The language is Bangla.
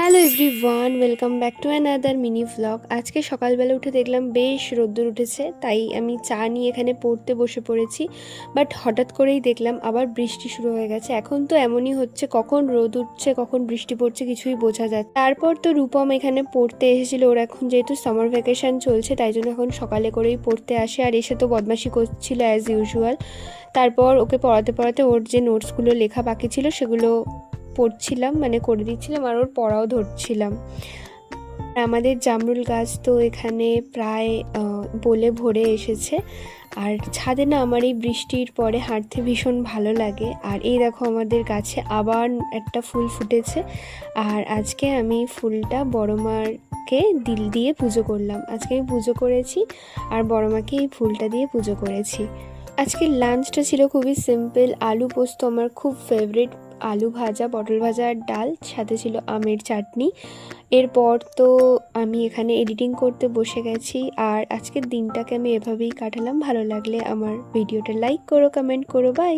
Hello everyone, welcome back to another mini vlog. আজকে সকালবেলা উঠে দেখলাম বেশ রোদ্দুর উঠেছে, তাই আমি চা নিয়ে এখানে পড়তে বসে পড়েছি। বাট হঠাৎ করেই দেখলাম আবার বৃষ্টি শুরু হয়ে গেছে। এখন তো এমনই হচ্ছে, কখন রোদ উঠছে কখন বৃষ্টি পড়ছে কিছুই বোঝা যায়। তারপর তো রূপম এখানে পড়তে এসেছিল। ওর এখন যেহেতু সামার ভ্যাকেশন চলছে, তাই জন্য এখন সকালে করেই পড়তে আসে, আর এসে তো বদমাশি করছিল অ্যাজ ইউজুয়াল। তারপর ওকে পড়াতে পড়াতে ওর যে নোটসগুলো লেখা বাকি ছিল সেগুলো পড়ছিলাম, মানে করে দিচ্ছিলাম, আর ওর পড়াও ধরছিলাম। আমাদের জামরুল গাছ তো এখানে প্রায় বলে ভরে এসেছে। আর ছাদে না আমার এই বৃষ্টির পরে হাঁটতে ভীষণ ভালো লাগে। আর এই দেখো আমাদের গাছে আবার একটা ফুল ফুটেছে। আর আজকে আমি ফুলটা বড় মাকে দিল দিয়ে পুজো করলাম। আজকে আমি পুজো করেছি আর বড় মাকে এই ফুলটা দিয়ে পুজো করেছি। আজকের লাঞ্চটা ছিল খুবই সিম্পল, আলু পোস্ত আমার খুব ফেভারিট, আলু ভাজা, পটল ভাজা আর ডাল, সাথে ছিল আমের চাটনি। এরপর তো আমি এখানে এডিটিং করতে বসে গেছি। আর আজকের দিনটাকে আমি এভাবেই কাটালাম। ভালো লাগলে আমার ভিডিওটা লাইক করো, কমেন্ট করো, বাই।